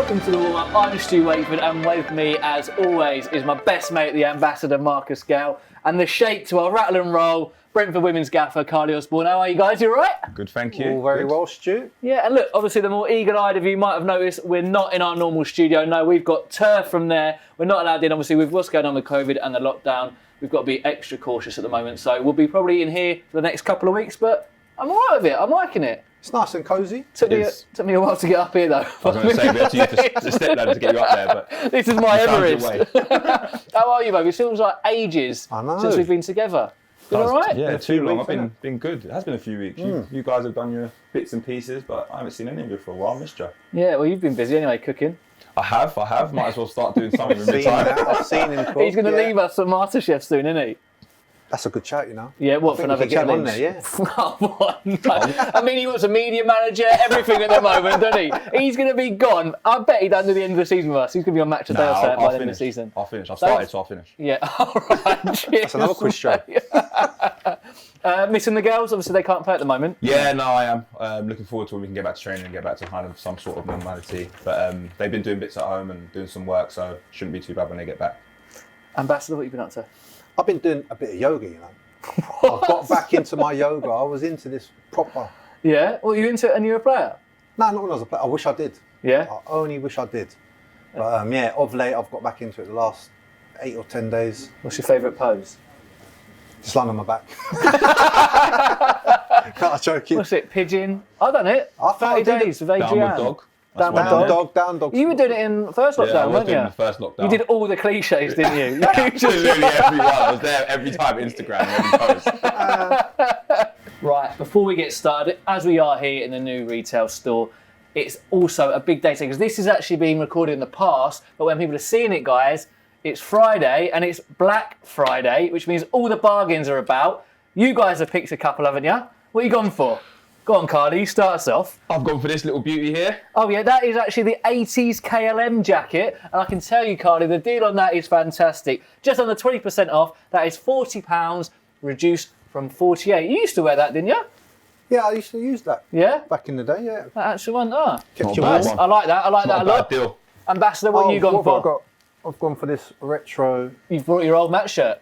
Welcome to the warm-up. I'm Stu Wakeford, and with me, as always, is my best mate, the ambassador, Marcus Gale, and the shake to our rattle and roll, Brentford women's gaffer, Karleigh. How are you guys? You all right? Good, thank you. All very well, Stu. Yeah, and look, obviously the more eagle-eyed of you might have noticed we're not in our normal studio. No, we've got turf from there. We're not allowed in, obviously, with what's going on with COVID and the lockdown. We've got to be extra cautious at the moment, so we'll be probably in here for the next couple of weeks, but I'm all right with it. I'm liking it. It's nice and cosy. Took me a while to get up here, though. I was going to say, we had to use the step ladder to get you up there, but this is my Everest. How are you, baby? It feels like ages since we've been together. Been all right? Yeah, too long. I've been good. It has been a few weeks. You guys have done your bits and pieces, but I haven't seen any of you for a while. Missed you. Yeah, well, you've been busy anyway, cooking. I have. Might as well start doing something with my time. I've seen him cook. He's going to leave us for MasterChef soon, isn't he? That's a good chat, you know. Yeah, what, for another challenge? On there, yeah. What? No. I mean, he wants a media manager, everything at the moment, doesn't he? He's going to be gone. I bet he doesn't do the end of the season with us. He's going to be on Match of Day or something by the end of the season. I'll finish. I've started, so I'll finish. Yeah, all right. Cheers. That's another quiz show. Missing the girls? Obviously, they can't play at the moment. Yeah, no, I am. Looking forward to when we can get back to training and get back to kind of some sort of normality. But they've been doing bits at home and doing some work, so shouldn't be too bad when they get back. Ambassador, what have you been up to? I've been doing a bit of yoga, you know. I've got back into my yoga. I was into this proper. Yeah? Well, you into it and you're a player? No, not when I was a player. I wish I did. Yeah? I only wish I did. But yeah, of late, I've got back into it the last 8 or 10 days. What's your favourite pose? Just lying on my back. Can't joke you. What's it, pigeon? I've done it. 30 days with Adrian. Downward dog. Down dog. You were doing it in first lockdown, weren't you? Yeah, I was doing the first lockdown. You did all the cliches, didn't you? Absolutely every one. I was there every time, Instagram, every post. Right, before we get started, as we are here in the new retail store, it's also a big day today because this is actually being recorded in the past, but when people are seeing it, guys, it's Friday and it's Black Friday, which means all the bargains are about. You guys have picked a couple, haven't you? What are you gone for? Go on, Karleigh, you start us off. I've gone for this little beauty here. Oh yeah, that is actually the 80s KLM jacket. And I can tell you, Karleigh, the deal on that is fantastic. Just under 20% off, that is £40, reduced from 48. You used to wear that, didn't you? Yeah, I used to use that. Yeah? Back in the day, yeah. That actually one, oh. Kept you bad. warm. I like that, a lot. Deal. Ambassador, what have you gone for? I've gone for this retro. You've brought your old match shirt.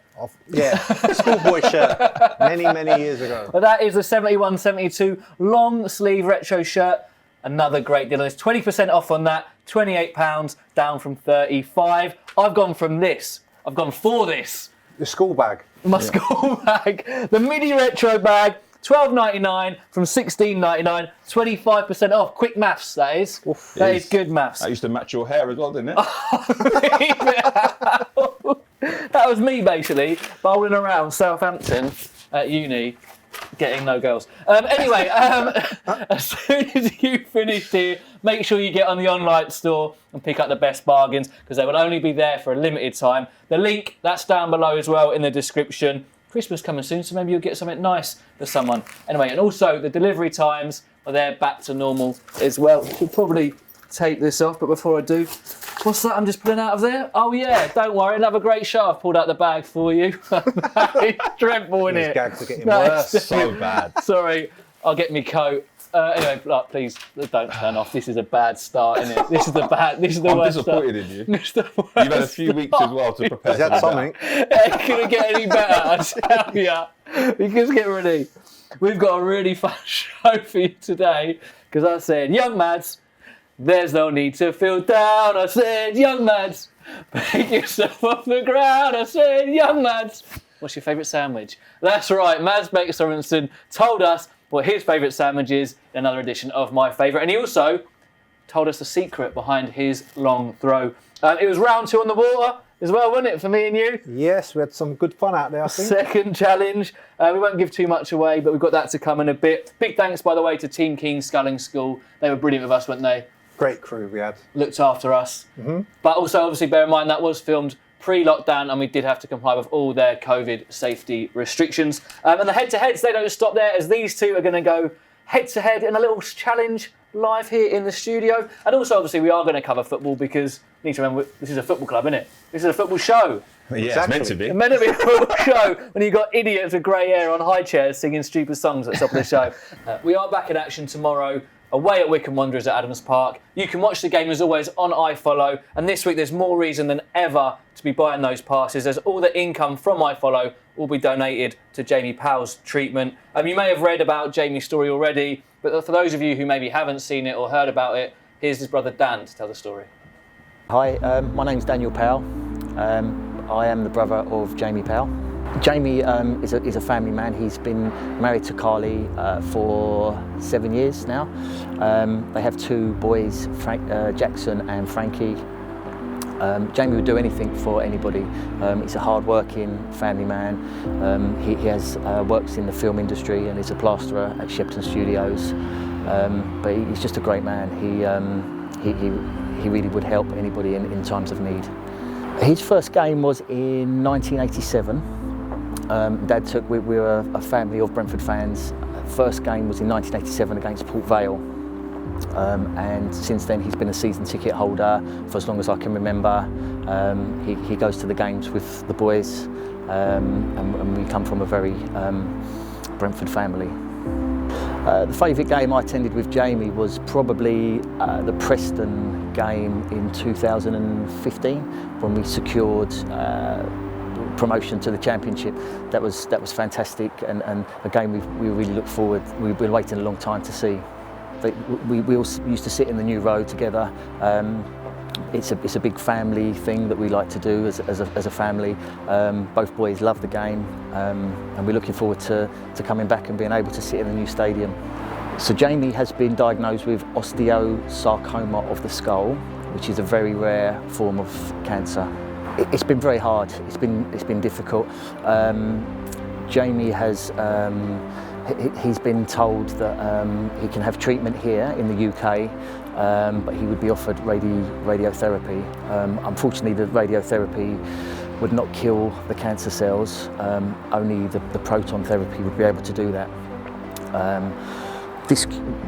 Yeah, schoolboy shirt. Many years ago. But that is the 71-72 long sleeve retro shirt. Another great deal. There's 20% off on that. £28 down from 35. I've gone from this. I've gone for this. The school bag. My school bag. The midi retro bag. $12.99 from $16.99. 25% off. Quick maths, that is. Oof. That is good maths. That used to match your hair as well, didn't it? That was me, basically, bowling around Southampton at uni, getting no girls. Anyway, as soon as you finished here, make sure you get on the online store and pick up the best bargains because they will only be there for a limited time. The link, that's down below as well in the description. Christmas coming soon, so maybe you'll get something nice for someone. Anyway, and also the delivery times are there back to normal as well. Should probably take this off, but before I do, what's that I'm just pulling out of there? Oh yeah, don't worry, another great show I've pulled out the bag for you. It's dreadful, isn't it? These gags are getting worse. So bad. Sorry, I'll get me coat. Anyway, please don't turn off. This is a bad start, isn't it? This is the I'm worst disappointed in you. You've had a few weeks as well to prepare. Is that something? It couldn't get any better, I tell you. Because get ready. We've got a really fun show for you today. Because I said, young Mads, there's no need to feel down. I said, young Mads, pick yourself off the ground. I said, young Mads, what's your favourite sandwich? That's right, Mads Bech Sørensen told us what his favourite sandwich is in another edition of My Favourite. And he also told us the secret behind his long throw. It was round 2 on the water as well, wasn't it, for me and you? Yes, we had some good fun out there, I think. Second challenge. We won't give too much away, but we've got that to come in a bit. Big thanks, by the way, to Team Keen Sculling School. They were brilliant with us, weren't they? Great crew we had. Looked after us. Mm-hmm. But also, obviously, bear in mind, that was filmed pre-lockdown and we did have to comply with all their COVID safety restrictions. And the head-to-heads, they don't stop there, as these two are going to go head-to-head in a little challenge live here in the studio. And also, obviously, we are going to cover football because you need to remember, this is a football club, isn't it? This is a football show. Yeah, exactly. It's meant to be. It's meant to be a football show when you've got idiots with grey hair on high chairs singing stupid songs at the top of the show. We are back in action tomorrow away at Wycombe Wanderers at Adams Park. You can watch the game as always on iFollow, and this week there's more reason than ever to be buying those passes, as all the income from iFollow will be donated to Jamie Powell's treatment. You may have read about Jamie's story already, but for those of you who maybe haven't seen it or heard about it, here's his brother Dan to tell the story. Hi, my name's Daniel Powell. I am the brother of Jamie Powell. Jamie is a family man. He's been married to Karleigh for 7 years now. They have 2 boys, Jackson and Frankie. Jamie would do anything for anybody. He's a hard-working family man. He has works in the film industry and is a plasterer at Shepton Studios. But he's just a great man. He really would help anybody in times of need. His first game was in 1987. Dad took, we were a family of Brentford fans. First game was in 1987 against Port Vale. And since then he's been a season ticket holder for as long as I can remember. He goes to the games with the boys, and we come from a very Brentford family. The favourite game I attended with Jamie was probably the Preston game in 2015 when we secured promotion to the Championship. That was fantastic, and a game we really look forward. We've been waiting a long time to see. We all used to sit in the New Road together. It's a big family thing that we like to do as a family. Both boys love the game, and we're looking forward to coming back and being able to sit in the new stadium. So Jamie has been diagnosed with osteosarcoma of the skull, which is a very rare form of cancer. It's been very hard. It's been difficult. Jamie has. He's been told that he can have treatment here in the UK, but he would be offered radiotherapy. Unfortunately, the radiotherapy would not kill the cancer cells. Only the proton therapy would be able to do that.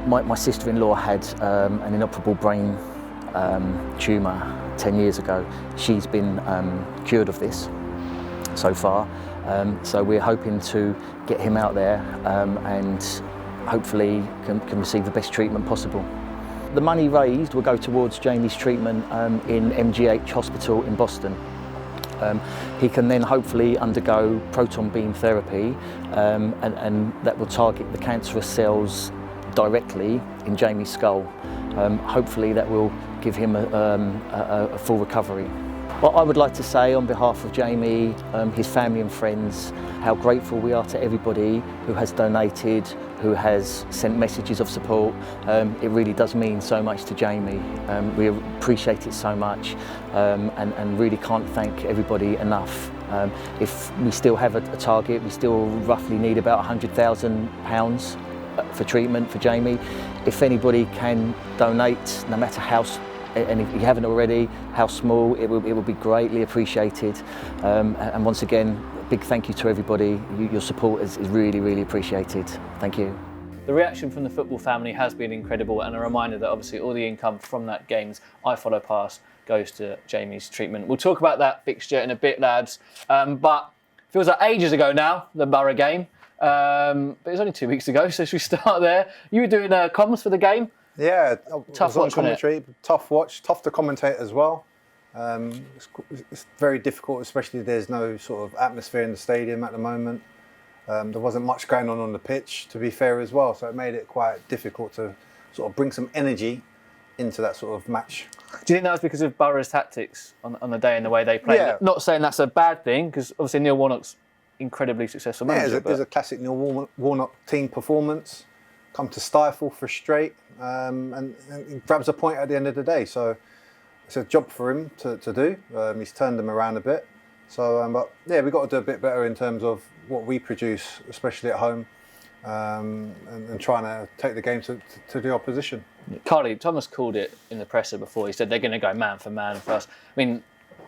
My sister-in-law had an inoperable brain tumour 10 years ago. She's been cured of this so far. So we're hoping to get him out there and hopefully can receive the best treatment possible. The money raised will go towards Jamie's treatment in MGH Hospital in Boston. He can then hopefully undergo proton beam therapy, and that will target the cancerous cells directly in Jamie's skull. Hopefully that will give him a full recovery. Well, I would like to say on behalf of Jamie, his family and friends, how grateful we are to everybody who has donated, who has sent messages of support. It really does mean so much to Jamie. We appreciate it so much, and really can't thank everybody enough. If we still have a target, we still roughly need about £100,000 for treatment for Jamie. If anybody can donate, no matter how, and if you haven't already, how small, it will be greatly appreciated. And once again, a big thank you to everybody. Your support is really, really appreciated. Thank you. The reaction from the football family has been incredible, and a reminder that obviously all the income from that game's iFollow pass goes to Jamie's treatment. We'll talk about that fixture in a bit, lads. But feels like ages ago now, the Borough game. But it was only 2 weeks ago, so should we start there? You were doing comms for the game? Yeah, tough watch, commentary, tough watch, tough to commentate as well. It's very difficult, especially there's no sort of atmosphere in the stadium at the moment. There wasn't much going on the pitch, to be fair as well, so it made it quite difficult to sort of bring some energy into that sort of match. Do you think that was because of Borough's tactics on the day and the way they played? Yeah. Not saying that's a bad thing, because obviously Neil Warnock's incredibly successful manager. Yeah, there's a classic Neil Warnock team performance. Come to stifle, frustrate, and he grabs a point at the end of the day. So it's a job for him to do. He's turned them around a bit. So, but yeah, we've got to do a bit better in terms of what we produce, especially at home, and trying to take the game to the opposition. Karleigh, Thomas called it in the presser before. He said they're going to go man for man first. I mean,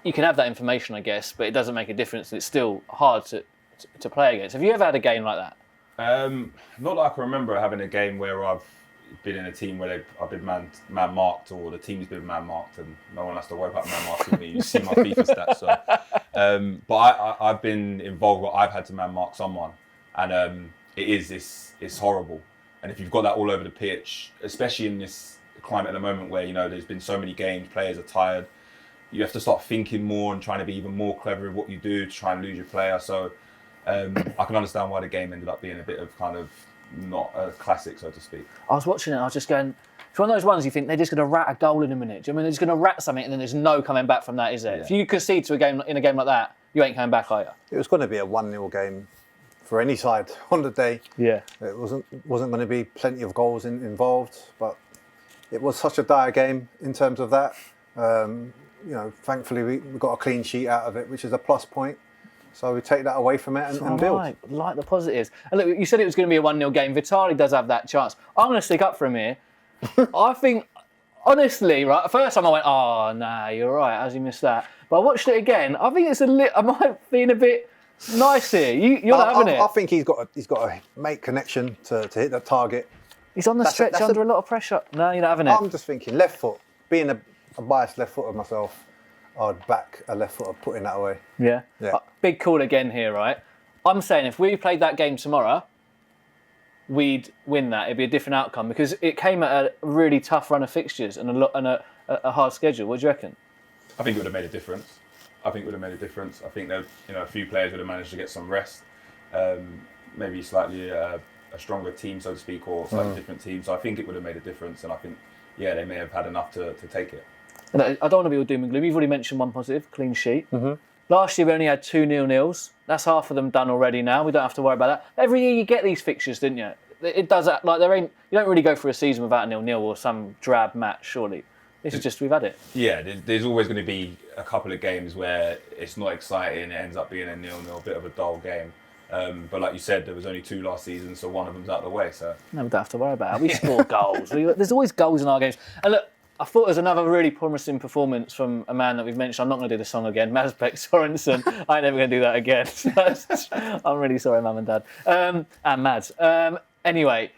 you can have that information, I guess, but it doesn't make a difference. It's still hard to play against. Have you ever had a game like that? Not that I can remember having a game where I've been in a team where I've been man marked, or the team's been man marked, and no one has to worry about man marking me. You see my FIFA stats. So, but I've been involved where I've had to man mark someone, and it's horrible. And if you've got that all over the pitch, especially in this climate at the moment where, you know, there's been so many games, players are tired, you have to start thinking more and trying to be even more clever in what you do to try and lose your player. So I can understand why the game ended up being a bit of kind of not a classic, so to speak. I was watching it, I was just going, it's one of those ones you think they're just going to rat a goal in a minute. Do you know what I mean? They're just going to rat something and then there's no coming back from that, is there? Yeah. If you concede to a game in a game like that, you ain't coming back, are you? It was going to be a 1-0 game for any side on the day. Yeah. It wasn't going to be plenty of goals involved, but it was such a dire game in terms of that. You know, thankfully we got a clean sheet out of it, which is a plus point. So we take that away from it and build. Like the positives. And look, you said it was going to be a 1-0 game. Vitali does have that chance. I'm going to stick up for him here. I think, honestly, right, the first time I went, oh, nah, you're right, how's he missed that? But I watched it again. I think it's I might be a bit nice here. You're not having it. I think he's got to make connection to hit the target. He's on the stretch under a lot of pressure. No, you're not having it. I'm just thinking left foot. Being a biased left footer myself, I'd back a left footer putting that away. Yeah. Yeah. Big call again here, right? I'm saying if we played that game tomorrow, we'd win that. It'd be a different outcome because it came at a really tough run of fixtures and a hard schedule. What do you reckon? I think it would have made a difference. I think that, you know, a few players would have managed to get some rest. Maybe slightly a stronger team, so to speak, or slightly different team. So I think it would have made a difference, and I think, yeah, they may have had enough to take it. And I don't want to be all doom and gloom. You've already mentioned one positive, clean sheet. Last year we only had 2 0-0s. That's half of them done already now. We don't have to worry about that. Every year you get these fixtures, didn't you? It does that. Like you don't really go through a season without a 0-0 or some drab match, surely. This is just, we've had it. Yeah, there's always going to be a couple of games where it's not exciting. It ends up being a 0-0, a bit of a dull game. But like you said, there was only 2 last season, so one of them's out of the way. So No, we don't have to worry about it. We score goals. There's always goals in our games. And look, I thought it was another really promising performance from a man that we've mentioned. I'm not going to do the song again. Mads Bech Sørensen. I ain't never going to do that again. I'm really sorry, Mum and Dad. And Mads. Anyway,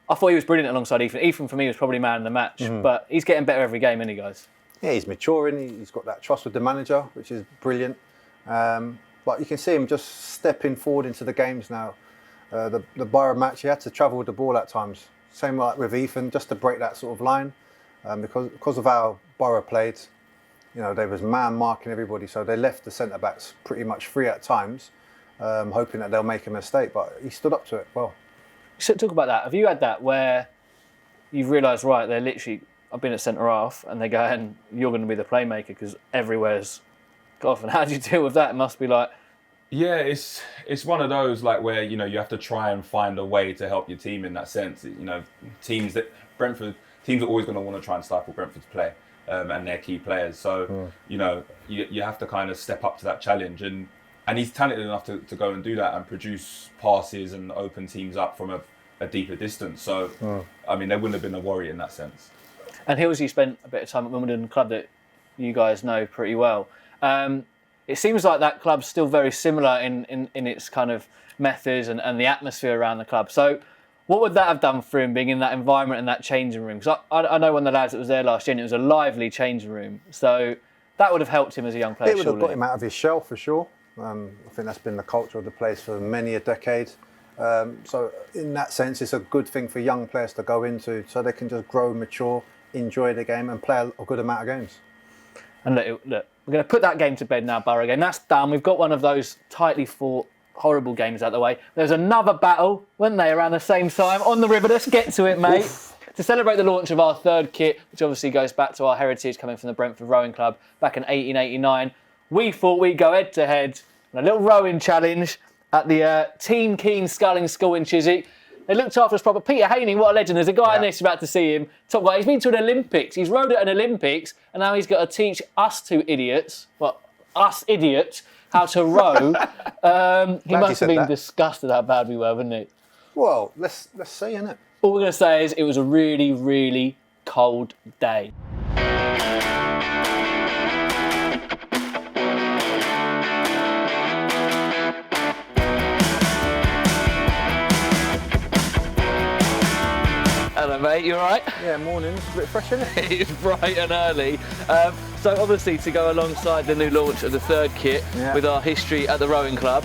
I thought he was brilliant alongside Ethan. Ethan, for me, was probably man of the match. But he's getting better every game, isn't he, guys? Yeah, he's maturing. He's got that trust with the manager, which is brilliant. But you can see him just stepping forward into the games now. The Borough match, he had to travel with the ball at times. Same like with Ethan, just to break that sort of line. Because of how Borough played, you know, they was man marking everybody, so they left the centre backs pretty much free at times, hoping that they'll make a mistake. But he stood up to it well. So talk about that. Have you had that where you've realised, right, they're literally, I've been at centre half, and they go, and you're going to be the playmaker because everywhere's got off. And how do you deal with that? It must be like. yeah, it's one of those like where, you know, you have to try and find a way to help your team in that sense. You know, teams are always going to want to try and stifle Brentford's play and their key players. So, you know, you have to kind of step up to that challenge. And he's talented enough to go and do that and produce passes and open teams up from a deeper distance. So, I mean, there wouldn't have been a worry in that sense. And Hillsey spent a bit of time at Wimbledon club that you guys know pretty well. It seems like that club's still very similar in its kind of methods and the atmosphere around the club. So what would that have done for him, being in that environment and that changing room? Because I know one of the lads that was there last year, and it was a lively changing room. So that would have helped him as a young player, It would have surely. got him out of his shell for sure. I think that's been the culture of the place for many a decade. So in that sense, it's a good thing for young players to go into, so they can just grow, mature, enjoy the game, and play a good amount of games. And look, we're going to put that game to bed now, Borough game. That's done. We've got one of those tightly fought, horrible games out of the way. There's another battle, weren't they, around the same time on the river. Let's get to it, mate. To celebrate the launch of our third kit, which obviously goes back to our heritage coming from the Brentford Rowing Club back in 1889, we thought we'd go head-to-head on a little rowing challenge at the Team Keen Sculling School in Chiswick. They looked after us proper. Peter Haney, what a legend. There's a guy in this about to see him. Top guy. He's been to an Olympics. He's rowed at an Olympics, and now he's got to teach us two idiots, us idiots, how to row. He must have been disgusted how bad we were, wouldn't he? Well, let's see, innit? All we're going to say is it was a really, really cold day. Hello, mate. You all right? Yeah, morning. It's a bit fresh, isn't it? It's bright and early. So obviously to go alongside the new launch of the third kit with our history at the rowing club,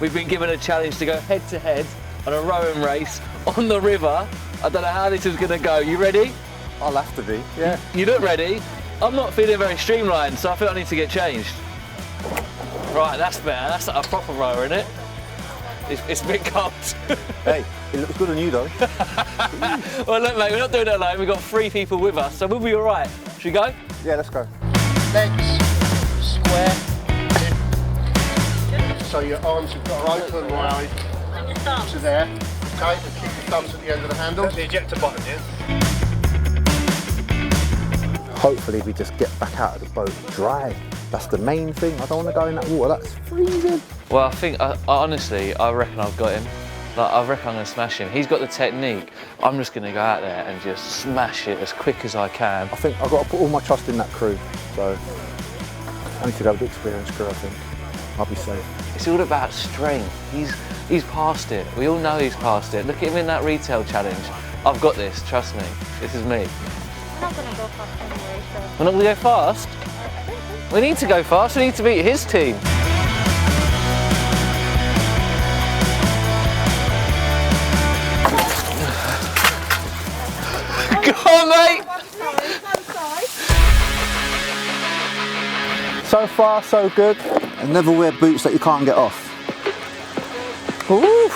we've been given a challenge to go head to head on a rowing race on the river. I don't know how this is going to go. You ready? I'll have to be, yeah. You look ready. I'm not feeling very streamlined, so I feel I need to get changed. Right, that's better. That's a proper rower, isn't it? It's a bit cold. Hey, it looks good on you though. Well, look, mate, we're not doing it alone. We've got 3 people with us, so we'll be all right. Should we go? Yeah, let's go. Legs square. So your arms have got to open wide to there. Okay, and keep your thumbs at the end of the handle. The ejector button, yeah? Hopefully we just get back out of the boat dry. That's the main thing. I don't want to go in that water. That's freezing. Well, I think, honestly, I reckon I've got him. Like, I reckon I'm going to smash him. He's got the technique. I'm just going to go out there and just smash it as quick as I can. I think I've got to put all my trust in that crew. So I need to go with the experienced crew, I think. I'll be safe. It's all about strength. He's past it. We all know he's past it. Look at him in that retail challenge. I've got this, trust me. This is me. We're not going to go fast anyway, so... We're not going to go fast? We need to go fast. We need to beat his team. Go on, mate! So far, so good. And never wear boots that you can't get off. Ooh.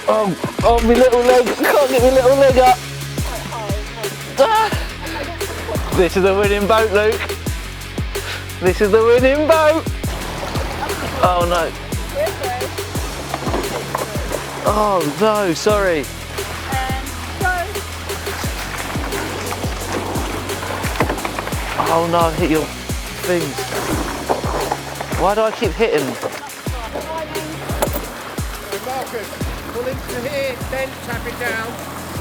Oh, my little leg. I can't get my little leg up. Ah. This is the winning boat, Luke. This is the winning boat. Oh, no. Oh, no, sorry. Oh, no, I hit your things. Why do I keep hitting? Marcus, pull into here, then tap it down.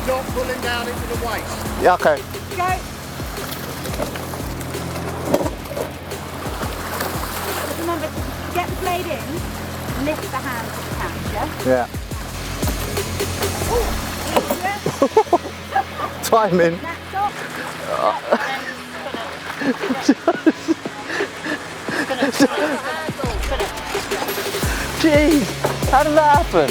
Not pulling down into the waist. Yeah, okay. Go. Remember, get the blade in, lift the hand to the catch, yeah? Yeah. Timing. That's up. Jeez, how did that happen?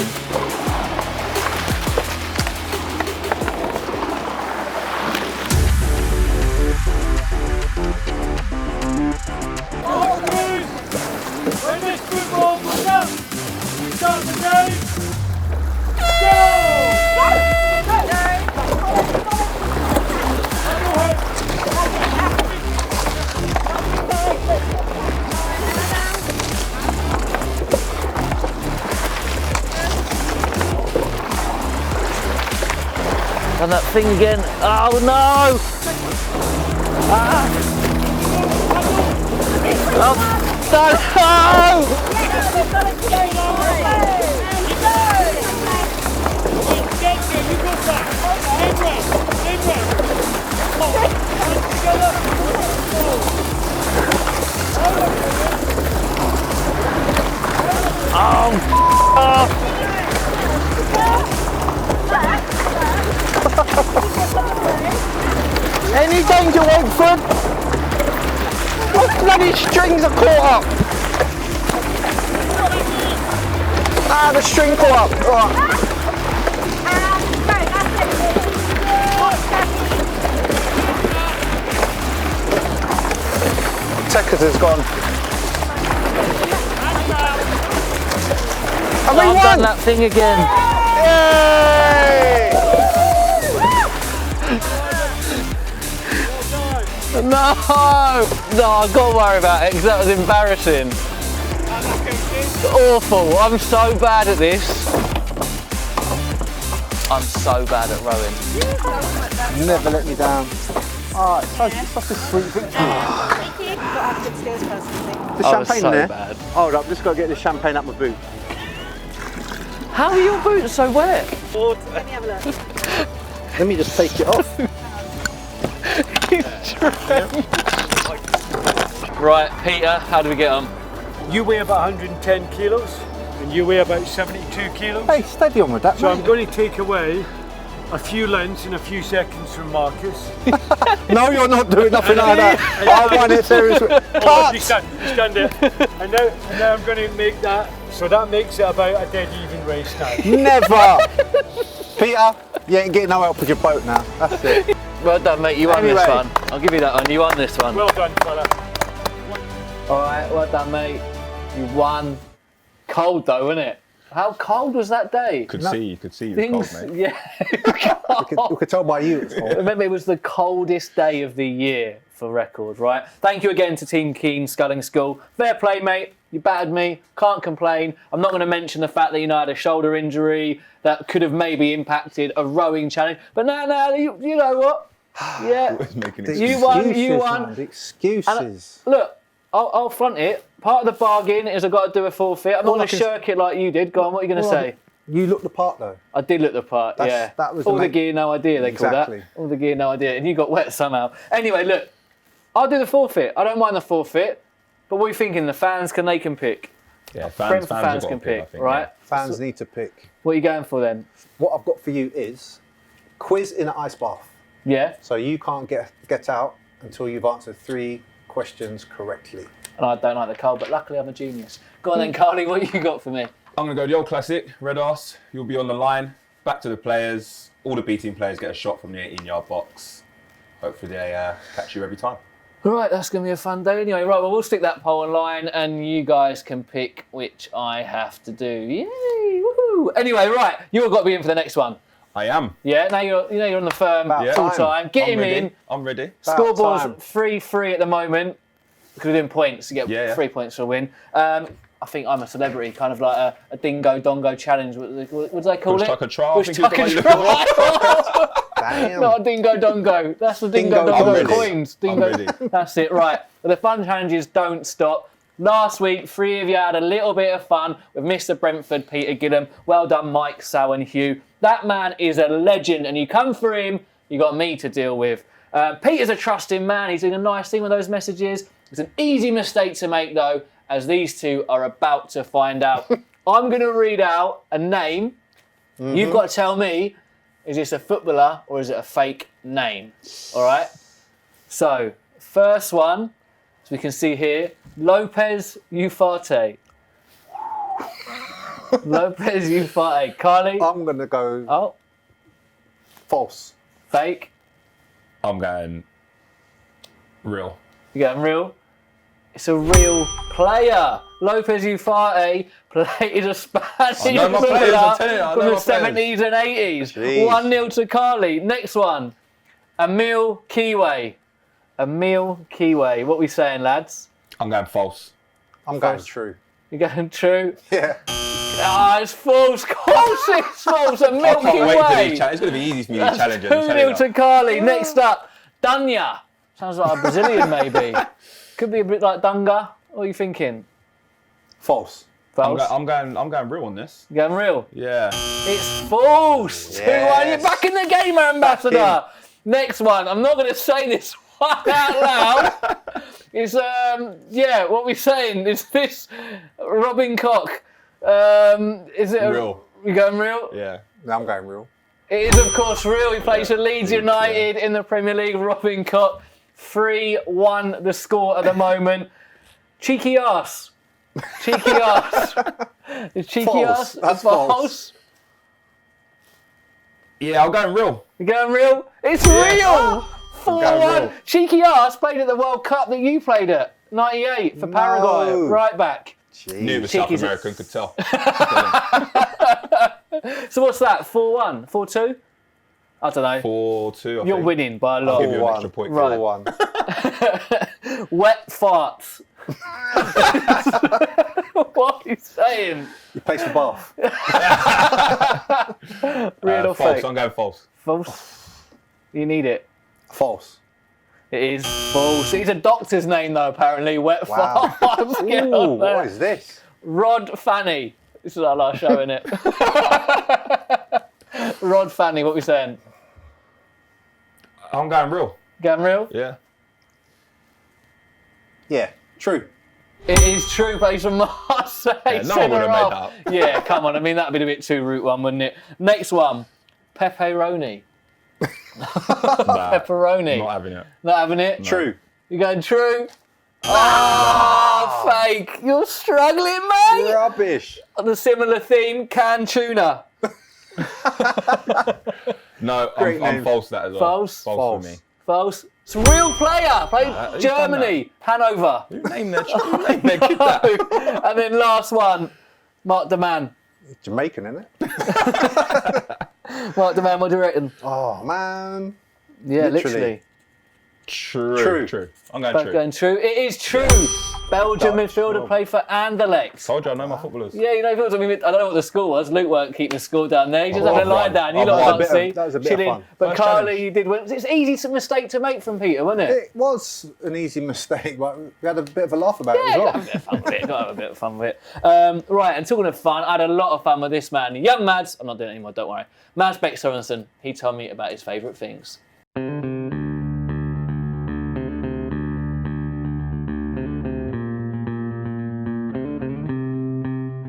Done that thing again. Oh no! Ah. Oh, Any danger, Watford? What bloody strings are caught up? Ah, the string caught up. Right. Techers is gone. I've done that thing again. Yay! No, I've got to worry about it because that was embarrassing. Awful. I'm so bad at this. I'm so bad at rowing. Never let me down. Oh, it's such a sweet victory. Thank you. Got to have good skills personally. The I was champagne so in there. bad. Hold up, just got to get the champagne up my boot. How are your boots so wet? Let me have a look. Let me just take it off. Right, Peter, how do we get on? You weigh about 110 kilos and you weigh about 72 kilos. Hey, steady on with that, So mate. I'm going to take away a few lengths in a few seconds from Marcus. No, you're not doing nothing like that. I want it seriously. Oh, Cut! you stand there. And now I'm going to make that, so that makes it about a dead even race now. Never! Peter, you ain't getting no help with your boat now. That's it. Well done, mate. You won this Anyway. one. I'll give you that one. You won this one. Well done, fella. All right, well done, mate. You won. Cold though, wasn't it? How cold was that day? You could see it was cold, mate. Yeah. We could tell by you it's cold. Remember, it was the coldest day of the year for record, right? Thank you again to Team Keen Sculling School. Fair play, mate. You battered me. Can't complain. I'm not going to mention the fact that you had a shoulder injury that could have maybe impacted a rowing challenge. But no, you know what? Yeah. You won. You won. Man, excuses. And, look, I'll front it. Part of the bargain is I've got to do a forfeit. I'm not going to shirk it like you did. Go on, what are you going to say? You looked the part though. I did look the part, yeah. That was all the gear, no idea, they call that. All the gear, no idea. And you got wet somehow. Anyway, look, I'll do the forfeit. I don't mind the forfeit. But what are you thinking? The fans, can pick? Yeah, Fans have got can to pick, I think, right? yeah. Fans need to pick. What are you going for then? What I've got for you is quiz in an ice bath. Yeah? So you can't get out until you've answered 3 questions correctly. And I don't like the cold, but luckily I'm a genius. Go on then, Karleigh, what you got for me? I'm going to go the old classic, red arse. You'll be on the line, back to the players. All the B team players get a shot from the 18-yard box. Hopefully they catch you every time. All right, that's going to be a fun day anyway. Right, well, we'll stick that poll online and you guys can pick which I have to do. Yay, woohoo! Anyway, right, you've got to be in for the next one. I am. Yeah, now you're on the firm full time. Get him in. I'm ready. Scoreboard's 3-3 at the moment. Because we're doing points, you get 3 points for a win. I think I'm a celebrity, kind of like a dingo dongo challenge. What do they call it? Bush tucker trial. Bush tucker trial. Damn. Not a dingo dongo. That's the dingo dongo coins. Dingo. I'm ready. That's it, right. But the fun challenges don't stop. Last week, 3 of you had a little bit of fun with Mr. Brentford, Peter Gillam. Well done, Mike, Sal and Hugh. That man is a legend, and you come for him, you got me to deal with. Peter's a trusting man. He's doing a nice thing with those messages. It's an easy mistake to make, though, as these two are about to find out. I'm going to read out a name. Mm-hmm. You've got to tell me, is this a footballer or is it a fake name? All right? So, first one, as we can see here, Lopez Ufarte. Lopez Ufarte. Karleigh? I'm going to go false. Fake? I'm going real. You going real? It's a real player. Lopez Ufarte played a Spanish footballer from the 70s and 80s. 1-0 to Karleigh. Next one. Emil Kiwi. Emil Kiwi. What are we saying, lads? I'm going false. I'm going true. You're going true? Yeah. Ah, it's false. Of course it's false. Emil I can't wait for Kiwi. these challenges. It's going to be easy for me, these challenges. 2-0 to Karleigh. Next up, Danya. Sounds like a Brazilian, maybe. Could be a bit like Dunga. What are you thinking? False. False. I'm going real on this. You going real? Yeah. It's false. 2-1. You're back in the game, ambassador. Next one. I'm not going to say this one out loud. It's what are we saying? Is this Robin Koch? Is it real? You going real? Yeah. No, I'm going real. It is, of course, real. He plays for Leeds United in the Premier League. Robin Koch. 3-1 the score at the moment. Cheeky ass. Cheeky ass. Is cheeky False. ass That's false? Yeah, I'm going real. You going real? It's real! 4-1. Cheeky ass played at the World Cup that you played at. 98 for Paraguay. Right back. Jeez. Knew the South American could tell. So what's that? 4-1? 4-2? I don't know. 4-2, You're winning by a lot. I'll give you an extra point. Right. 4-1. Wet farts. What are you saying? You place the bath. Real or false. fake? I'm going false. False. You need it. False. It is false. It's a doctor's name though, apparently. Wet Wow. farts. Get on there. What is this? Rod Fanny. This is our last show, isn't it? Rod Fanny, what are we saying? I'm going real. Going real? Yeah. Yeah, true. It is true, based from Marseille. Yeah, no one would have made that up. Yeah, come on. I mean, that'd be a bit too route one, wouldn't it? Next one. Pepperoni. Pepperoni. Not having it. Not having it? No. True. You going true? Oh, fake. You're struggling, mate. Rubbish. On the similar theme, canned tuna. No, Great I'm name. false that as well. False? False for me. False. It's a real player. Played Germany, Hanover. Who named their kid that? And then last one, Mark the Man. Jamaican, isn't it? Mark the Man, what do you reckon? Oh, man. Yeah, literally. True. I'm going Both true. going true. It is true. Belgian midfielder, played for Anderlecht. Told you I know my footballers. Yeah, you know, I don't know what the score was. Luke weren't keeping the score down there. He just had a lie down. You I've lot won. can't see. That was a bit of Chilling. fun. But First Karleigh did win. It's an easy mistake to make from Peter, wasn't it? It was an easy mistake, but we had a bit of a laugh about it as Yeah, well. got to have a bit of fun with it. Right, and talking of fun, I had a lot of fun with this man. Young Mads, I'm not doing it anymore, don't worry. Mads Bech Sørensen, he told me about his favourite things.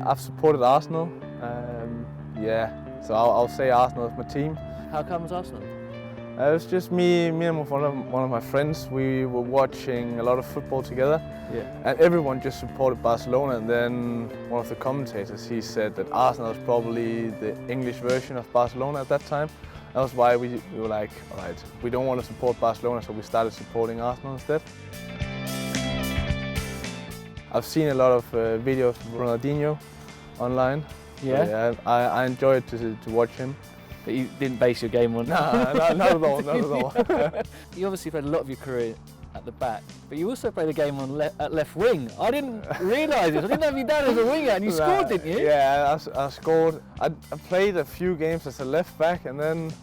I've supported Arsenal, so I'll say Arsenal is my team. How comes Arsenal? It was just me and one of my friends. We were watching a lot of football together, and everyone just supported Barcelona. And then one of the commentators, he said that Arsenal is probably the English version of Barcelona at that time. That was why we were like, all right, we don't want to support Barcelona, so we started supporting Arsenal instead. I've seen a lot of videos of Ronaldinho online. Yeah? So, I enjoyed to watch him. But you didn't base your game on... No, not at all, not at all. You obviously played a lot of your career at the back, but you also played a game on at left wing. I didn't realise this. I didn't have you down as a winger, and you scored, didn't you? Yeah, I scored. I played a few games as a left back, and then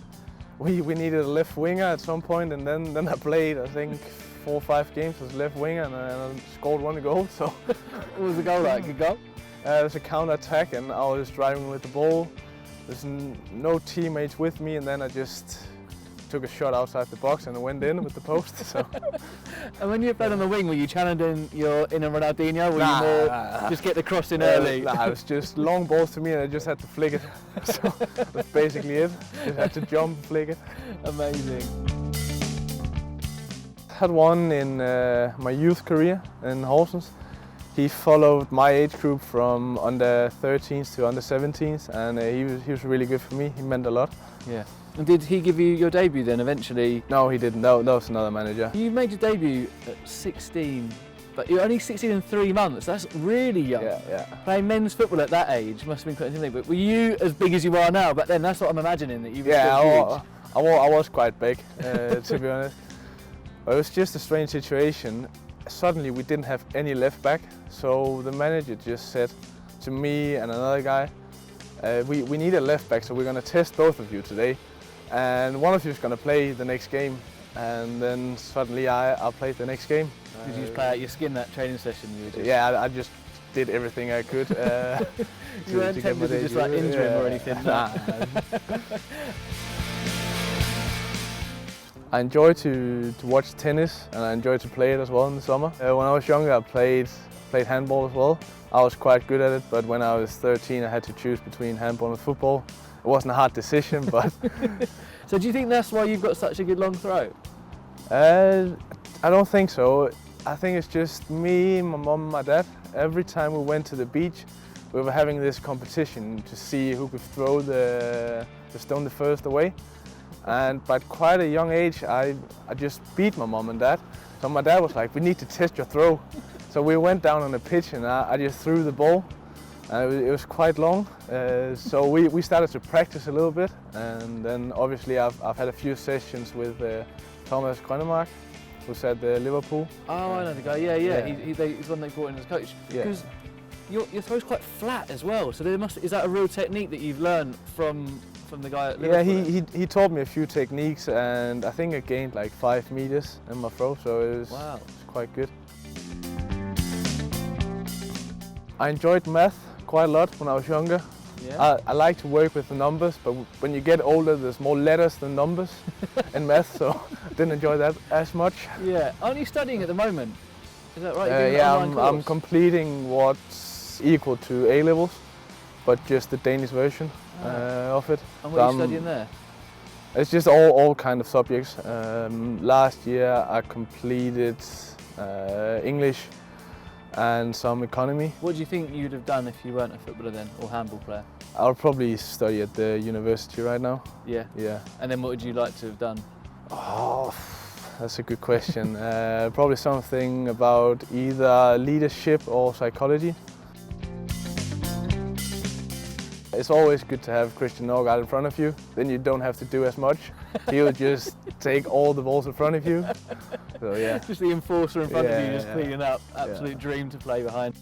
we needed a left winger at some point, and then I played, I think, 4 or 5 games as left winger, and I scored 1 goal. So What was the goal like? Good goal? it was a counter attack, and I was driving with the ball. There's no teammates with me, and then I just took a shot outside the box and it went in with the post. So. And when you played on the wing, were you challenging your inner Ronaldinho? Were you more just get the cross in early? Nah, it was just long balls to me, and I just had to flick it. So that's basically it. Just had to jump, flick it. Amazing. Had one in my youth career in Horsens. He followed my age group from under 13s to under 17s, and he was really good for me. He meant a lot. Yeah. And did he give you your debut then eventually? No, he didn't. That was another manager. You made your debut at 16, but you're only 16 in 3 months. That's really young. Yeah. Playing men's football at that age must have been quite intimidating. But were you as big as you are now back then? That's what I'm imagining, that you were still huge. I was quite big, to be honest. But it was just a strange situation. Suddenly we didn't have any left back, so the manager just said to me and another guy, we need a left back, so we're going to test both of you today, and one of you is going to play the next game. And then suddenly I played the next game. Did you just play out your skin that training session? You were just... Yeah, I just did everything I could. You weren't tempted to just like injure him or anything? Nah. I enjoy to watch tennis, and I enjoy to play it as well in the summer. When I was younger, I played handball as well. I was quite good at it, but when I was 13, I had to choose between handball and football. It wasn't a hard decision, but... So do you think that's why you've got such a good long throw? I don't think so. I think it's just me, my mum and my dad. Every time we went to the beach, we were having this competition to see who could throw the stone the first away. And by quite a young age, I just beat my mum and dad. So my dad was like, we need to test your throw. So we went down on the pitch, and I just threw the ball. It was quite long, so we started to practice a little bit, and then obviously I've had a few sessions with Thomas Grønnemark, who's at Liverpool. Oh, I know the guy. Yeah. He's one they brought in as coach. Yeah. Because your throw's quite flat as well. So is that a real technique that you've learned from the guy at Liverpool? Yeah, he taught me a few techniques, and I think I gained like 5 meters in my throw, so it was quite good. I enjoyed math quite a lot when I was younger. Yeah. I like to work with the numbers, but when you get older, there's more letters than numbers in math, so I didn't enjoy that as much. Yeah. Aren't you studying at the moment? Is that right? Yeah, I'm completing what's equal to A levels, but just the Danish version of it. And what are you studying there? It's just all kind of subjects. Last year I completed English, and some economy. What do you think you'd have done if you weren't a footballer then, or handball player? I'll probably study at the university right now. Yeah. Yeah. And then what would you like to have done? Oh, that's a good question. Probably something about either leadership or psychology. It's always good to have Christian Norgard in front of you. Then you don't have to do as much. He'll just take all the balls in front of you. So yeah. Just the enforcer in front of you, just cleaning up. Absolute Yeah. dream to play behind.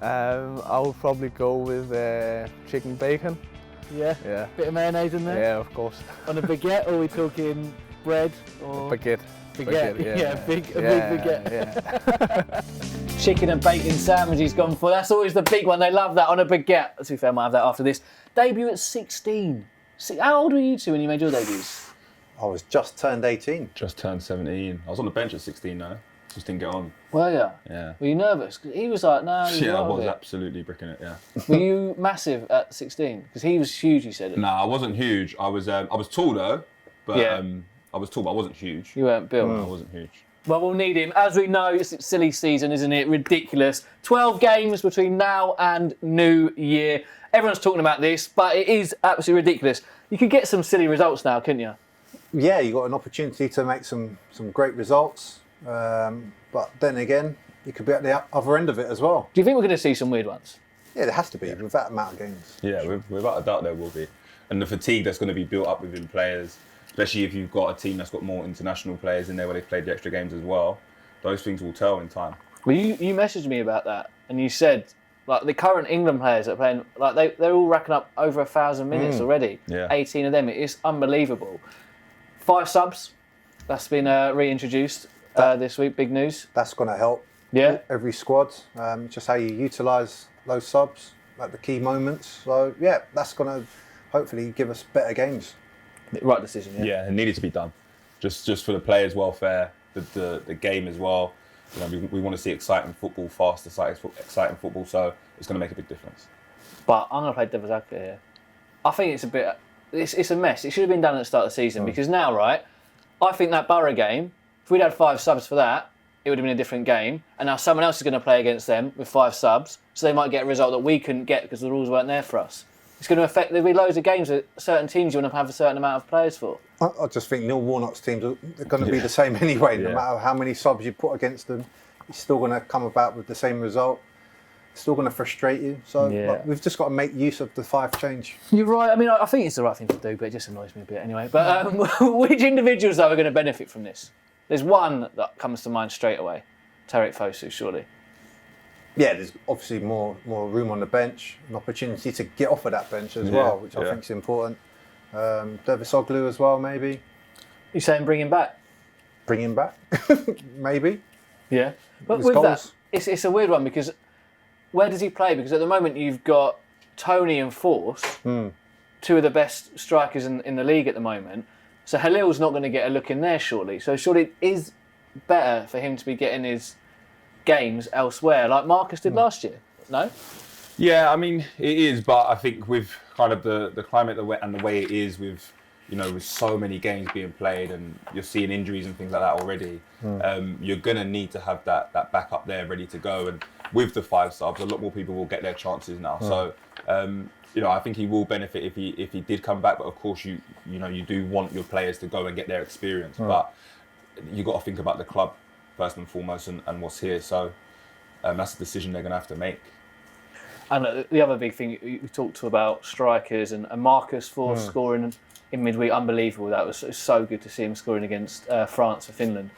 I will probably go with chicken bacon. Yeah. Yeah. Bit of mayonnaise in there. Yeah, of course. On a baguette, or are we talking bread or Baguette. Baguette. Yeah, a big baguette. Yeah. Chicken and bacon sandwich he's gone for. That's always the big one. They love that on a baguette. To be fair, I might have that after this. Debut at 16. How old were you two when you made your debuts? I was just turned 18. Just turned 17. I was on the bench at 16 though. Just didn't get on. Were you? Yeah. Were you nervous? 'Cause he was like, no. Yeah, I was absolutely bricking it. Yeah. Were you massive at 16? Because he was huge, you said. No, I wasn't huge. I was tall though, but Yeah. I was tall, but I wasn't huge. You weren't built. I wasn't huge. Well, we'll need him. As we know, it's a silly season, isn't it? Ridiculous. 12 games between now and New Year. Everyone's talking about this, but it is absolutely ridiculous. You could get some silly results now, couldn't you? Yeah, you got an opportunity to make some great results, but then again, you could be at the other end of it as well. Do you think we're going to see some weird ones? Yeah, there has to be with that amount of games. Yeah, without a doubt there will be. And the fatigue that's going to be built up within players, especially if you've got a team that's got more international players in there where they've played the extra games as well, those things will tell in time. Well, you messaged me about that, and you said, like, the current England players that are playing, like, they're all racking up over 1,000 minutes already. Yeah. 18 of them. It's unbelievable. 5 subs. That's been reintroduced this week. Big news. That's going to help. Yeah. Every squad, just how you utilise those subs at the key moments. So yeah, that's going to hopefully give us better games. Right decision. Yeah. Yeah, it needed to be done, just for the players' welfare, the game as well. You know, we want to see exciting football, fast, exciting football. So it's going to make a big difference. But I'm going to play devil's advocate here. I think it's a bit. It's a mess. It should have been done at the start of the season because now, right? I think that Borough game, if we'd had 5 subs for that, it would have been a different game. And now someone else is going to play against them with 5 subs, so they might get a result that we couldn't get because the rules weren't there for us. It's going to affect. There'll be loads of games that certain teams you want to have a certain amount of players for. I just think Neil Warnock's teams are going to be the same anyway. No matter how many subs you put against them, you're still going to come about with the same result. It's still going to frustrate you. So we've just got to make use of the 5 change. You're right. I mean, I think it's the right thing to do, but it just annoys me a bit anyway. But which individuals though are going to benefit from this? There's one that comes to mind straight away. Tariq Fosu, surely. Yeah, there's obviously more room on the bench, an opportunity to get off of that bench as well, which I think is important. Dervisoglu as well, maybe. You saying bring him back? Bring him back, maybe. Yeah. But His with goals. that, it's a weird one because where does he play? Because at the moment you've got Tony and Force, 2 of the best strikers in the league at the moment. So Halil's not going to get a look in there, surely. So surely it is better for him to be getting his games elsewhere, like Marcus did last year. No? Yeah, I mean it is, but I think with kind of the climate and the way it is, with with so many games being played and you're seeing injuries and things like that already, you're gonna need to have that backup there ready to go. And with the 5 subs, a lot more people will get their chances now. So I think he will benefit if he did come back. But of course, you do want your players to go and get their experience. But you got to think about the club first and foremost and what's here. So that's a decision they're going to have to make. And the other big thing you talked about strikers and Marcus Force scoring in midweek, unbelievable. That was so good to see him scoring against France or Finland.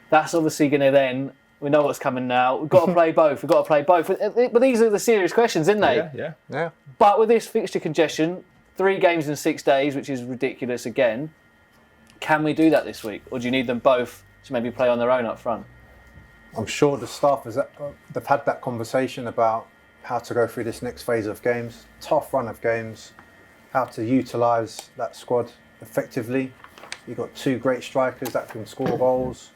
That's obviously going to then. We know what's coming now. We've got to play both. We've got to play both. But these are the serious questions, isn't they? Yeah. But with this fixture congestion, 3 games in 6 days, which is ridiculous again, can we do that this week? Or do you need them both to maybe play on their own up front? I'm sure the staff they've had that conversation about how to go through this next phase of games, tough run of games, how to utilise that squad effectively. You've got 2 great strikers that can score goals.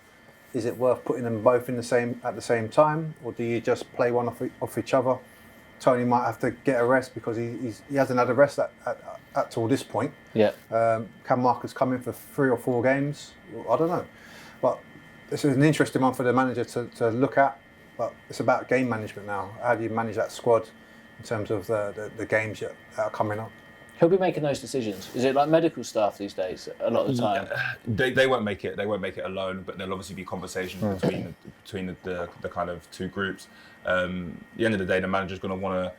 Is it worth putting them both at the same time, or do you just play one off each other? Tony might have to get a rest because he hasn't had a rest at till this point. Yeah. Can Marcus come in for 3 or 4 games? I don't know, but this is an interesting one for the manager to look at, but it's about game management now. How do you manage that squad in terms of the games that are coming up? Who'll be making those decisions? Is it like medical staff these days? A lot of the time, they won't make it. They won't make it alone. But there'll obviously be conversations between the kind of two groups. At the end of the day, the manager's going to want to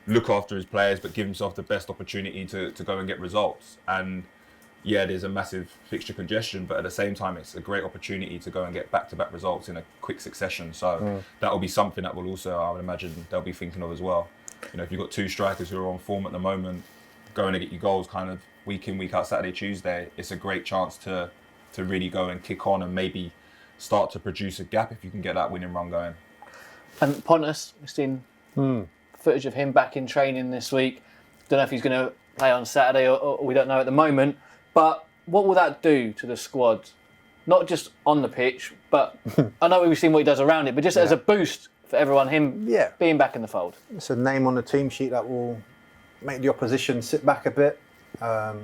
look after his players, but give himself the best opportunity to go and get results. And yeah, there's a massive fixture congestion, but at the same time, it's a great opportunity to go and get back-to-back results in a quick succession. So that will be something that will also, I would imagine, they'll be thinking of as well. You know, if you've got two strikers who are on form at the moment, going to get you goals kind of week in, week out, Saturday, Tuesday, it's a great chance to really go and kick on and maybe start to produce a gap if you can get that winning run going. And Pontus, we've seen footage of him back in training this week. Don't know if he's going to play on Saturday or we don't know at the moment. But what will that do to the squad? Not just on the pitch, but I know we've seen what he does around it, but just as a boost for everyone, him being back in the fold. It's a name on the team sheet that will make the opposition sit back a bit. A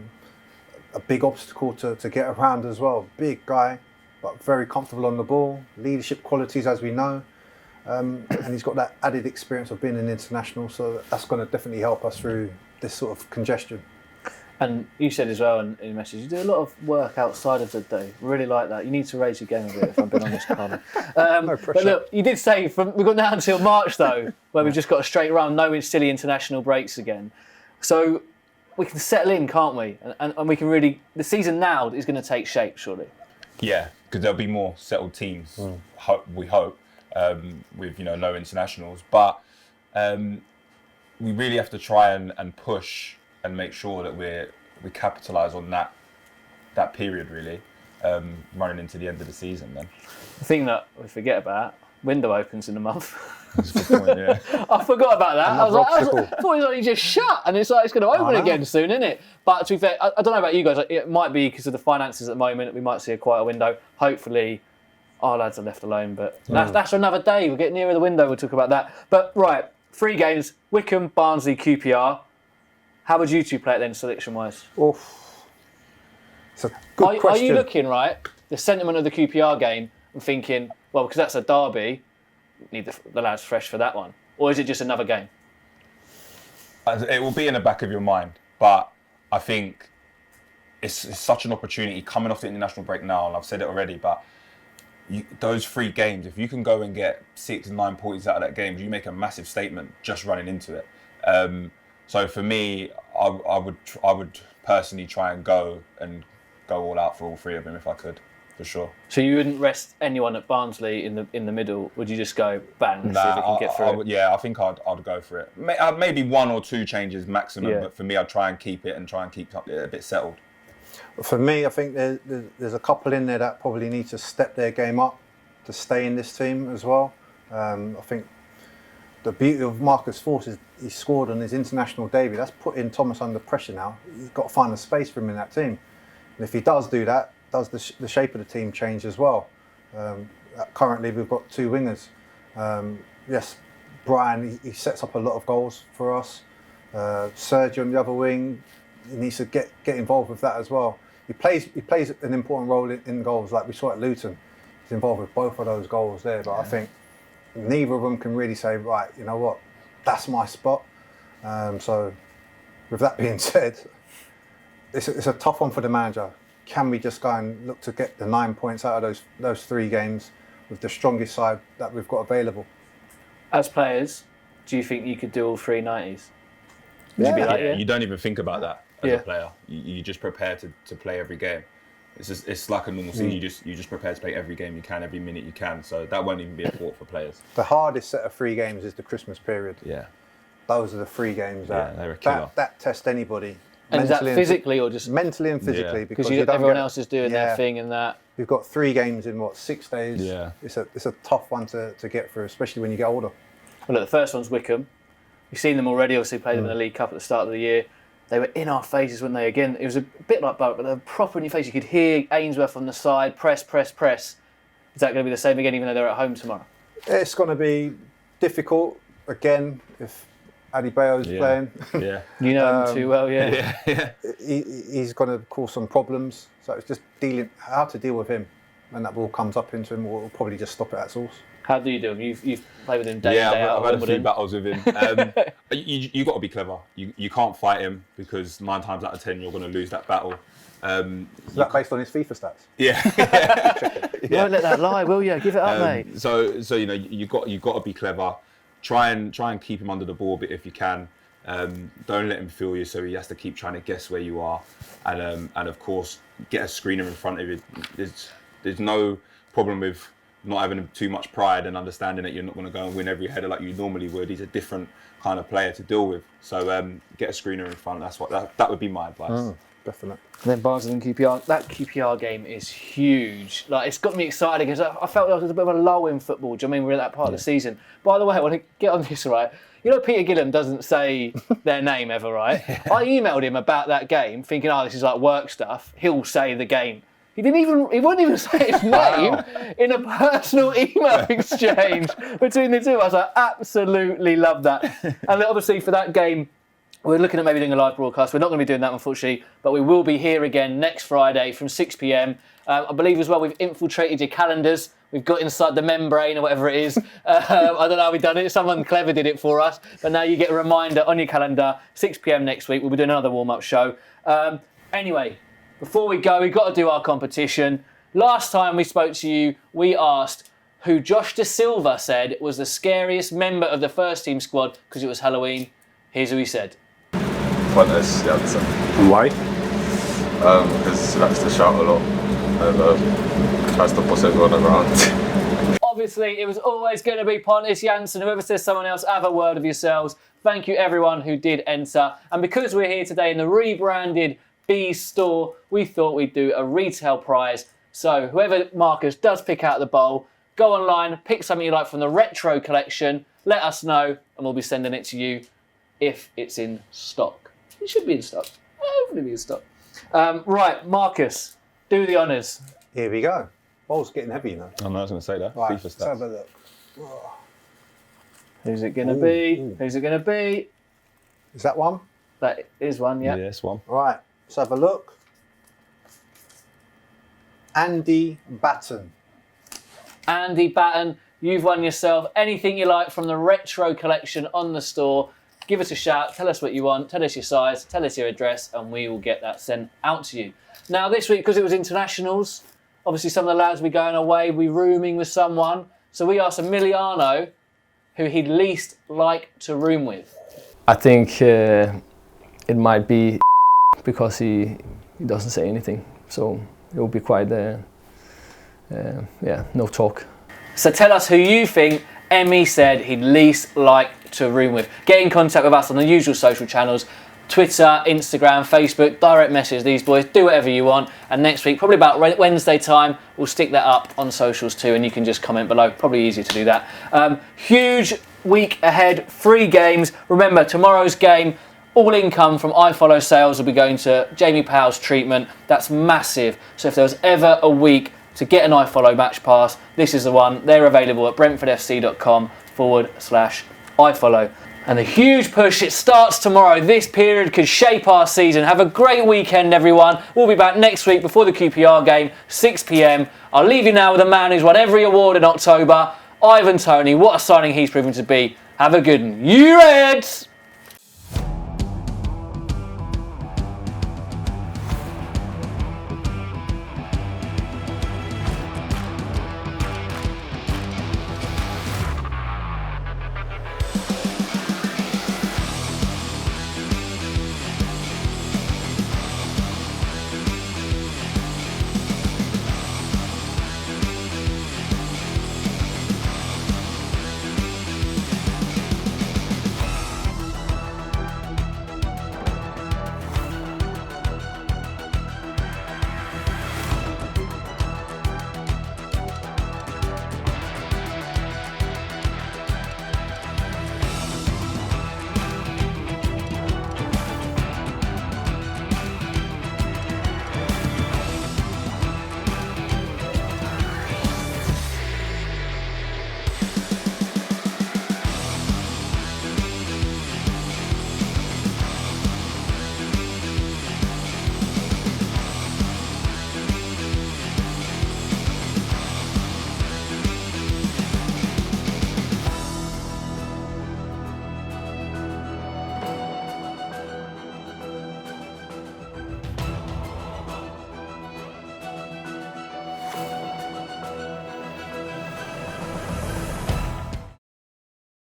big obstacle to get around as well. Big guy, but very comfortable on the ball. Leadership qualities, as we know. And he's got that added experience of being an international, so that's going to definitely help us through this sort of congestion. And you said as well in your message, you do a lot of work outside of the day. Really like that. You need to raise your game a bit, if I'm being honest, Karleigh. No pressure. But look, you did say we've got now until March though, where we've just got a straight run, no silly international breaks again. So we can settle in, can't we? And we can really, the season now is going to take shape, surely. Yeah, because there'll be more settled teams. We hope with no internationals, but we really have to try and push and make sure that we capitalise on that period really, running into the end of the season. Then the thing that we forget about, window opens in a month. That's a good point, yeah. I forgot about that. I thought it was only just shut, and it's like it's going to open again soon, isn't it? But to be fair, I don't know about you guys. It might be because of the finances at the moment. We might see a quieter window. Hopefully, our lads are left alone. But that's another day. We'll get nearer the window. We'll talk about that. But right, 3 games: Wycombe, Barnsley, QPR. How would you two play it then, selection-wise? It's a good question. Are you looking, right, the sentiment of the QPR game and thinking, well, because that's a derby, need the lads fresh for that one? Or is it just another game? It will be in the back of your mind, but I think it's such an opportunity coming off the international break now, and I've said it already, but those 3 games, if you can go and get 6-9 points out of that game, you make a massive statement just running into it. So for me, I would personally try and go all out for all 3 of them if I could, for sure. So you wouldn't rest anyone at Barnsley in the middle? Would you just go bang, see if we can get through it? I think I'd go for it. Maybe 1 or 2 changes maximum, but for me, I'd try and keep it and try and keep it a bit settled. For me, I think there's a couple in there that probably need to step their game up to stay in this team as well. I think the beauty of Marcus Forss is he scored on his international debut. That's putting Thomas under pressure now. He's got to find a space for him in that team. And if he does do that, does the shape of the team change as well? Currently, we've got 2 wingers. Yes, Brian, he sets up a lot of goals for us. Sergio on the other wing, he needs to get involved with that as well. He plays an important role in goals, like we saw at Luton. He's involved with both of those goals there, but I think neither of them can really say, right, you know what, that's my spot. So with that being said, it's a tough one for the manager. Can we just go and look to get the 9 points out of those 3 games with the strongest side that we've got available? As players, do you think you could do all 3 90s? You don't even think about that as a player. You just prepare to play every game. It's like a normal season. You just prepare to play every game you can, every minute you can. So that won't even be a thought for players. The hardest set of 3 games is the Christmas period. Yeah. Those are the 3 games that test anybody. And is that physically or just mentally and physically? Because everyone else is doing their thing and that. We've got 3 games in 6 days. Yeah. It's a tough one to get through, especially when you get older. Well, look, the first one's Wycombe. You've seen them already. Obviously, played them in the League Cup at the start of the year. They were in our faces when it was a bit like Boat, but they were proper in your face. You could hear Ainsworth on the side, press. Is that going to be the same again, even though they're at home tomorrow? It's going to be difficult again if Adebayo's playing. Yeah, you know him too well. He's going to cause some problems. So it's just how to deal with him. and that ball comes up into him, we'll probably just stop it at source. How do you do him? You've played with him day in, day Yeah, out. I've had a few battles with him. You got to be clever. You can't fight him because 9 times out of 10 you're going to lose that battle. Is that based on his FIFA stats? Yeah. Don't let that lie, will you? Give it up, mate. So you know you got to be clever. Try and keep him under the ball a bit if you can. Don't let him feel you, so he has to keep trying to guess where you are. And of course, get a screener in front of you. There's no problem with not having too much pride and understanding that you're not going to go and win every header like you normally would. He's a different kind of player to deal with. So get a screener in front. That's what that would be my advice. Definitely. And then Barnsley and QPR. That QPR game is huge. Like, it's got me excited because I felt like there was a bit of a lull in football. Do you know what I mean? We're at that part of the season. By the way, I want to get on this, right? You know, Peter Gillam doesn't say their name ever, right? I emailed him about that game, thinking, this is like work stuff. He'll say the game. He wouldn't even say his name in a personal email exchange between the two. I was like, absolutely love that. And obviously for that game, we're looking at maybe doing a live broadcast. We're not going to be doing that, unfortunately, but we will be here again next Friday from 6 p.m. I believe as well we've infiltrated your calendars. We've got inside the membrane or whatever it is. I don't know how we've done it. Someone clever did it for us. But now you get a reminder on your calendar, 6 p.m. next week. We'll be doing another warm-up show. Anyway, before we go, we've got to do our competition. Last time we spoke to you, we asked who Josh Da Silva said was the scariest member of the first team squad because it was Halloween. Here's who he said. Mads Sorensen. Why? Because he likes to shout a lot and tries to boss everyone around. Obviously, it was always going to be Pontus Jansson. Whoever says someone else, have a word of yourselves. Thank you, everyone who did enter. And because we're here today in the rebranded B store, we thought we'd do a retail prize. So whoever Marcus does pick out the bowl, go online, pick something you like from the retro collection, let us know, and we'll be sending it to you if it's in stock. It should be in stock. Hopefully be in stock. Right, Marcus, do the honours. Here we go. Bowl's getting heavy, you know. I was going to say that. Right, FIFA let's stats. have a look. Who's it going to be? Who's it going to be? Is that one? That is one, yeah. Yes, one. Right, let's have a look. Andy Batten. Andy Batten, you've won yourself anything you like from the retro collection on the store. Give us a shout, tell us what you want, tell us your size, tell us your address, and we will get that sent out to you. Now this week, because it was internationals, obviously some of the lads will be going away, we're rooming with someone. So we asked Emiliano who he'd least like to room with. I think it might be because he doesn't say anything. So it will be quite, no talk. So tell us who you think Emmy said he'd least like to room with. Get in contact with us on the usual social channels, Twitter, Instagram, Facebook, direct message these boys, do whatever you want. And next week, probably about Wednesday time, we'll stick that up on socials too, and you can just comment below. Probably easier to do that. Huge week ahead, 3 games. Remember, tomorrow's game, all income from iFollow sales will be going to Jamie Powell's treatment. That's massive. So if there was ever a week to get an iFollow match pass, this is the one. They're available at brentfordfc.com/iFollow. And a huge push, it starts tomorrow. This period could shape our season. Have a great weekend, everyone. We'll be back next week before the QPR game, 6 p.m. I'll leave you now with a man who's won every award in October, Ivan Toney. What a signing he's proven to be. Have a good one. You Reds!